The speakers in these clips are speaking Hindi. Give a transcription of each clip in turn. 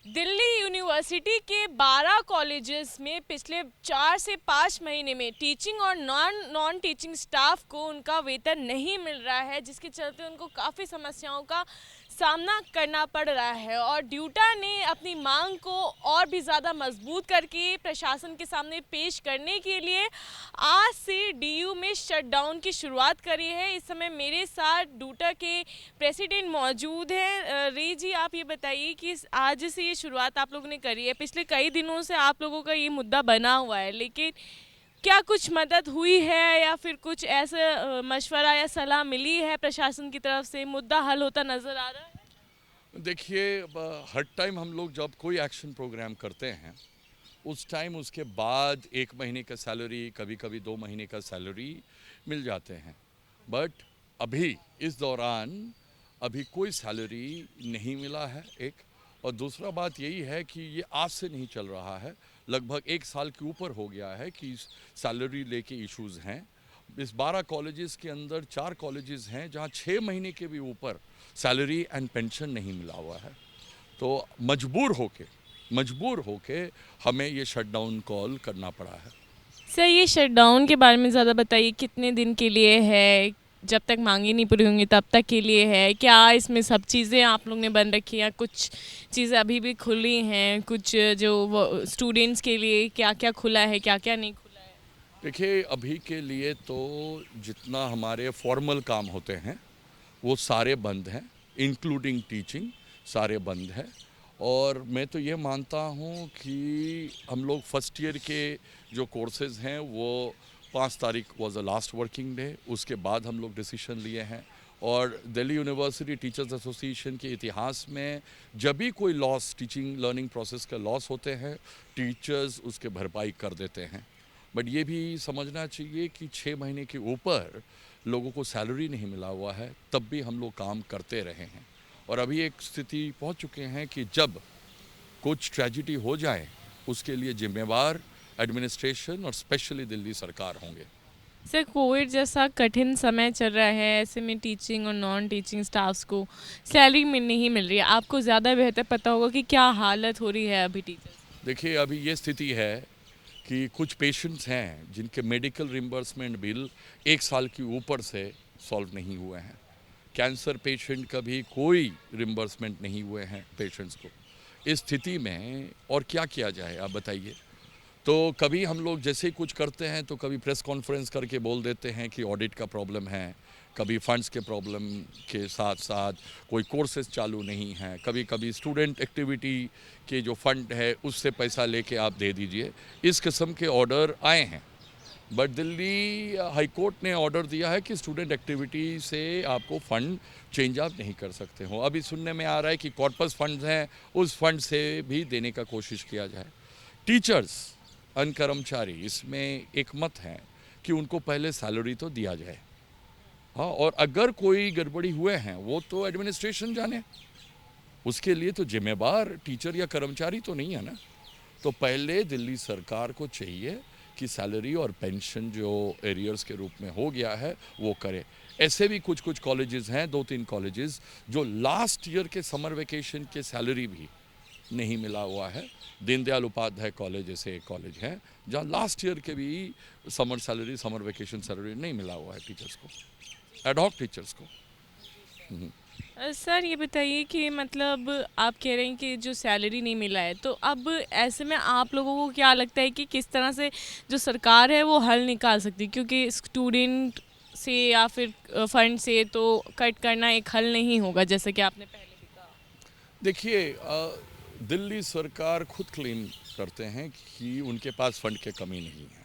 दिल्ली यूनिवर्सिटी के 12 कॉलेजेस में पिछले 4 से 5 महीने में टीचिंग और नॉन टीचिंग स्टाफ को उनका वेतन नहीं मिल रहा है, जिसके चलते उनको काफ़ी समस्याओं का सामना करना पड़ रहा है। और ड्यूटा ने अपनी मांग को और भी ज़्यादा मजबूत करके प्रशासन के सामने पेश करने के लिए आज से डीयू में शटडाउन की शुरुआत करी है। इस समय मेरे साथ ड्यूटा के प्रेसिडेंट मौजूद हैं। रे जी, आप ये बताइए कि आज से ये शुरुआत आप लोगों ने करी है, पिछले कई दिनों से आप लोगों का ये मुद्दा बना हुआ है, लेकिन क्या कुछ मदद हुई है या फिर कुछ ऐसा मशवरा या सलाह मिली है प्रशासन की तरफ से? मुद्दा हल होता नजर आ रहा है? देखिए, हर टाइम हम लोग जब कोई एक्शन प्रोग्राम करते हैं उस टाइम उसके बाद 1 महीने का सैलरी, कभी कभी 2 महीने का सैलरी मिल जाते हैं। बट अभी इस दौरान अभी कोई सैलरी नहीं मिला है, एक। और दूसरा बात यही है कि ये आज से नहीं चल रहा है, लगभग 1 साल के ऊपर हो गया है कि सैलरी लेके इश्यूज़ हैं। इस 12 कॉलेजेस के अंदर 4 कॉलेजेस हैं जहाँ 6 महीने के भी ऊपर सैलरी एंड पेंशन नहीं मिला हुआ है। तो मजबूर होके हमें ये शटडाउन कॉल करना पड़ा है। सर, ये शटडाउन के बारे में ज़्यादा बताइए, कितने दिन के लिए है? जब तक मांगे नहीं पूरी होंगी तब तक के लिए है क्या? इसमें सब चीज़ें आप लोग ने बंद रखी हैं? कुछ चीज़ें अभी भी खुली हैं? कुछ जो स्टूडेंट्स के लिए क्या क्या खुला है, क्या क्या नहीं खुला है? देखिए, अभी के लिए तो जितना हमारे फॉर्मल काम होते हैं वो सारे बंद हैं, इंक्लूडिंग टीचिंग, सारे बंद हैं। और मैं तो ये मानता हूँ कि हम लोग फर्स्ट ईयर के जो कोर्सेज हैं वो 5 तारीख was the last working day, उसके बाद हम लोग डिसीजन लिए हैं। और दिल्ली यूनिवर्सिटी टीचर्स एसोसिएशन के इतिहास में जब भी कोई लॉस, टीचिंग लर्निंग प्रोसेस का लॉस होते हैं, टीचर्स उसके भरपाई कर देते हैं। बट ये भी समझना चाहिए कि 6 महीने के ऊपर लोगों को सैलरी नहीं मिला हुआ है, तब भी हम लोग काम करते रहे हैं। और अभी एक स्थिति पहुंच चुके हैं कि जब कुछ ट्रेजिडी हो जाए उसके लिए जिम्मेवार एडमिनिस्ट्रेशन और स्पेशली दिल्ली सरकार होंगे। सर, कोविड जैसा कठिन समय चल रहा है, ऐसे में टीचिंग और नॉन टीचिंग स्टाफ्स को सैलरी में नहीं मिल रही है। आपको ज़्यादा बेहतर पता होगा कि क्या हालत हो रही है अभी टीचर्स। देखिए, अभी ये स्थिति है कि कुछ पेशेंट्स हैं जिनके मेडिकल रिम्बर्समेंट बिल 1 साल के ऊपर से सॉल्व नहीं हुए हैं। कैंसर पेशेंट का भी कोई रिम्बर्समेंट नहीं हुए हैं पेशेंट्स को। इस स्थिति में और क्या किया जाए, आप बताइए। तो कभी हम लोग जैसे कुछ करते हैं तो कभी प्रेस कॉन्फ्रेंस करके बोल देते हैं कि ऑडिट का प्रॉब्लम है, कभी फंड्स के प्रॉब्लम के साथ साथ कोई कोर्सेज चालू नहीं हैं, कभी कभी स्टूडेंट एक्टिविटी के जो फंड है उससे पैसा लेके आप दे दीजिए। इस किस्म के ऑर्डर आए हैं। बट दिल्ली हाई कोर्ट ने ऑर्डर दिया है कि स्टूडेंट एक्टिविटी से आपको फ़ंड चेंज आप नहीं कर सकते हो। अभी सुनने में आ रहा है कि कॉर्पस फंड्स हैं, उस फंड से भी देने का कोशिश किया जाए। टीचर्स, अन कर्मचारी, इसमें एक मत है कि उनको पहले सैलरी तो दिया जाए। हाँ, और अगर कोई गड़बड़ी हुए हैं वो तो एडमिनिस्ट्रेशन जाने, उसके लिए तो जिम्मेवार टीचर या कर्मचारी तो नहीं है ना। तो पहले दिल्ली सरकार को चाहिए कि सैलरी और पेंशन जो एरियर्स के रूप में हो गया है वो करे। ऐसे भी कुछ कुछ कॉलेजेस हैं, 2-3 कॉलेजेस जो लास्ट ईयर के समर वेकेशन के सैलरी भी नहीं मिला हुआ है। दीनदयाल उपाध्याय कॉलेज जैसे एक कॉलेज है जहाँ लास्ट ईयर के भी summer salary, summer vacation salary नहीं मिला हुआ है टीचर्स को, एडहॉक टीचर्स को। सर, ये बताइए कि मतलब आप कह रहे हैं कि जो सैलरी नहीं मिला है, तो अब ऐसे में आप लोगों को क्या लगता है कि किस तरह से जो सरकार है वो हल निकाल सकती है? क्योंकि स्टूडेंट से या फिर फंड से तो कट करना एक हल नहीं होगा, जैसे कि आपने पहले भी कहा। देखिए, दिल्ली सरकार खुद क्लेम करते हैं कि उनके पास फंड की कमी नहीं है।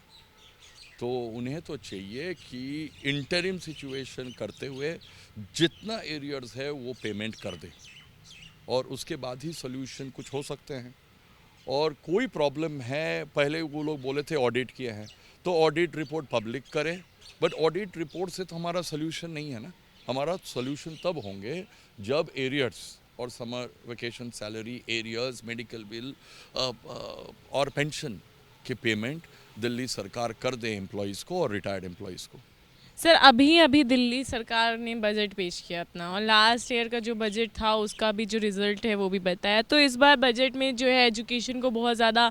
तो उन्हें तो चाहिए कि इंटरिम सिचुएशन करते हुए जितना एरियर्स है वो पेमेंट कर दें और उसके बाद ही सोल्यूशन कुछ हो सकते हैं। और कोई प्रॉब्लम है, पहले वो लोग बोले थे ऑडिट किए हैं, तो ऑडिट रिपोर्ट पब्लिक करें। बट ऑडिट रिपोर्ट से तो हमारा सोल्यूशन नहीं है ना। हमारा सोल्यूशन तब होंगे जब एरियर्स और summer vacation salary, arrears, medical bill और पेंशन के पेमेंट दिल्ली सरकार कर दे एम्प्लॉयज़ को और रिटायर्ड एम्प्लॉयज़ को। सर अभी अभी दिल्ली सरकार ने बजट पेश किया अपना, और लास्ट ईयर का जो बजट था उसका भी जो रिज़ल्ट है वो भी बताया। तो इस बार बजट में जो है एजुकेशन को बहुत ज़्यादा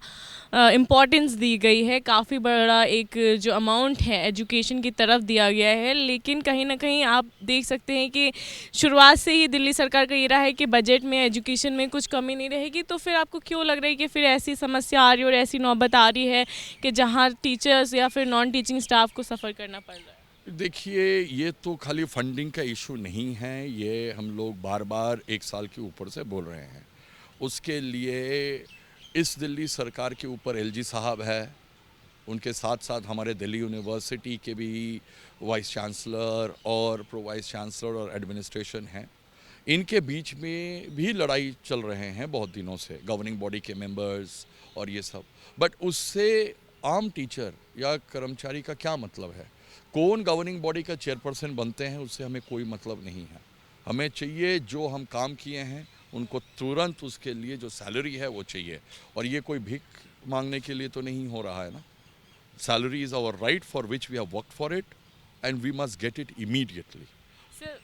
इम्पोर्टेंस दी गई है, काफ़ी बड़ा एक जो अमाउंट है एजुकेशन की तरफ दिया गया है। लेकिन कहीं ना कहीं आप देख सकते हैं कि शुरुआत से ही दिल्ली सरकार का ये रहा है कि बजट में एजुकेशन में कुछ कमी नहीं रहेगी। तो फिर आपको क्यों लग रहा है कि फिर ऐसी समस्या आ रही है और ऐसी नौबत आ रही है कि जहाँ टीचर्स या फिर नॉन टीचिंग स्टाफ को सफ़र करना पड़ रहा है? देखिए, ये तो खाली फंडिंग का इशू नहीं है, ये हम लोग बार बार एक साल के ऊपर से बोल रहे हैं। उसके लिए इस दिल्ली सरकार के ऊपर एलजी साहब है, उनके साथ साथ हमारे दिल्ली यूनिवर्सिटी के भी वाइस चांसलर और प्रो वाइस चांसलर और एडमिनिस्ट्रेशन हैं। इनके बीच में भी लड़ाई चल रहे हैं बहुत दिनों से, गवर्निंग बॉडी के मेंबर्स और ये सब। बट उससे आम टीचर या कर्मचारी का क्या मतलब है? कौन गवर्निंग बॉडी का चेयरपर्सन बनते हैं उससे हमें कोई मतलब नहीं है। हमें चाहिए जो हम काम किए हैं उनको तुरंत उसके लिए जो सैलरी है वो चाहिए, और ये कोई भीख मांगने के लिए तो नहीं हो रहा है ना। Salary is our right for which we have worked for it and we must get it immediately. Sir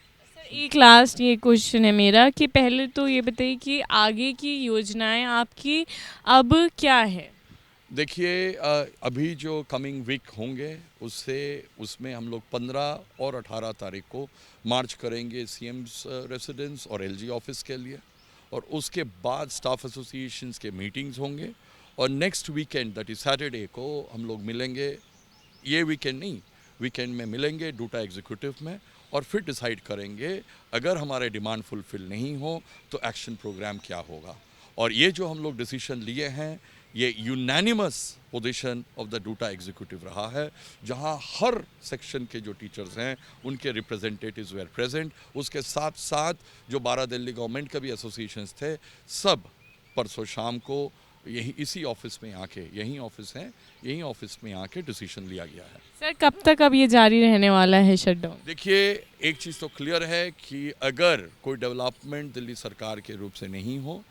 एक लास्ट ये क्वेश्चन है मेरा कि पहले तो ये बताइए कि आगे की योजनाएं आपकी अब क्या है? देखिए, अभी जो कमिंग वीक होंगे उसमें हम लोग 15 और 18 तारीख को मार्च करेंगे सीएम्स रेसिडेंस और एलजी ऑफिस के लिए, और उसके बाद स्टाफ एसोसिएशंस के मीटिंग्स होंगे, और next weekend that is Saturday को हम लोग मिलेंगे। ये वीकेंड नहीं, वीकेंड में मिलेंगे डूटा एग्जीक्यूटिव में, और फिर डिसाइड करेंगे अगर हमारे डिमांड फुलफिल नहीं हो तो एक्शन प्रोग्राम क्या होगा। और ये जो हम लोग डिसीजन लिए हैं ये unanimous position of the due to executive रहा है, जहां हर सेक्शन के जो टीचर्स हैं उनके रिप्रेजेंटेटिव्स वेर प्रेजेंट। उसके साथ साथ जो 12 दिल्ली गवर्नमेंट का भी एसोसिएशंस थे, सब परसों शाम को यही इसी ऑफिस में आके, यही ऑफिस है, यही ऑफिस में आके डिसीजन लिया गया है। सर कब तक अब ये जारी रहने वाला है शटडाउन? देखिए, एक चीज़ तो क्लियर है कि अगर कोई डेवलपमेंट दिल्ली सरकार के रूप से नहीं हो,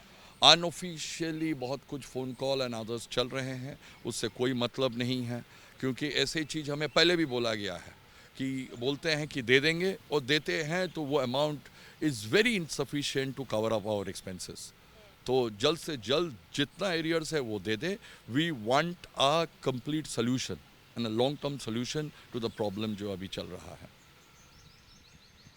अनऑफिशियली बहुत कुछ फ़ोन कॉल एंड अदर्स चल रहे हैं, उससे कोई मतलब नहीं है। क्योंकि ऐसी चीज़ हमें पहले भी बोला गया है कि बोलते हैं कि दे देंगे और देते हैं तो वो amount is very insufficient to cover up our expenses. तो जल्द से जल्द जितना एरियर्स है वो दे दे। We want a complete solution and a long term solution to the problem जो अभी चल रहा है।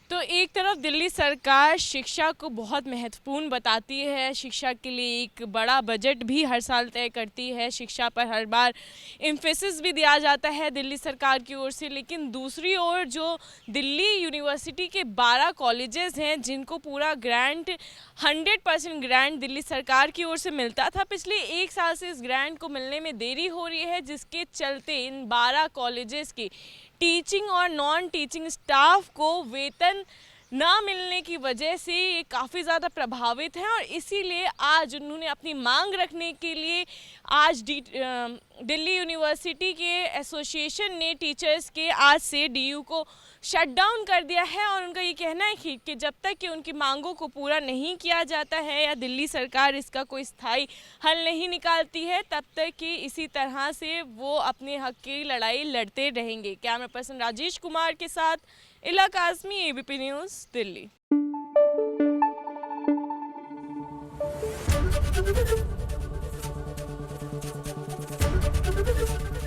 तो एक तरफ दिल्ली सरकार शिक्षा को बहुत महत्वपूर्ण बताती है, शिक्षा के लिए एक बड़ा बजट भी हर साल तय करती है, शिक्षा पर हर बार एम्फेसिस भी दिया जाता है दिल्ली सरकार की ओर से। लेकिन दूसरी ओर जो दिल्ली यूनिवर्सिटी के 12 कॉलेजेस हैं जिनको पूरा ग्रांट 100% ग्रांट दिल्ली सरकार की ओर से मिलता था, पिछले एक साल से इस ग्रांट को मिलने में देरी हो रही है, जिसके चलते इन 12 कॉलेजेस की टीचिंग और नॉन टीचिंग स्टाफ को वेतन ना मिलने की वजह से ये काफ़ी ज़्यादा प्रभावित हैं। और इसीलिए आज उन्होंने अपनी मांग रखने के लिए आज दिल्ली यूनिवर्सिटी के एसोसिएशन ने टीचर्स के आज से डीयू को शट डाउन कर दिया है। और उनका ये कहना है कि जब तक कि उनकी मांगों को पूरा नहीं किया जाता है या दिल्ली सरकार इसका कोई स्थायी हल नहीं निकालती है, तब तक कि इसी तरह से वो अपने हक की लड़ाई लड़ते रहेंगे। कैमरा पर्सन राजेश कुमार के साथ इला Kazmi, ABP news, Delhi.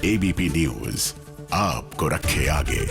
ABP news आपको रखे आगे।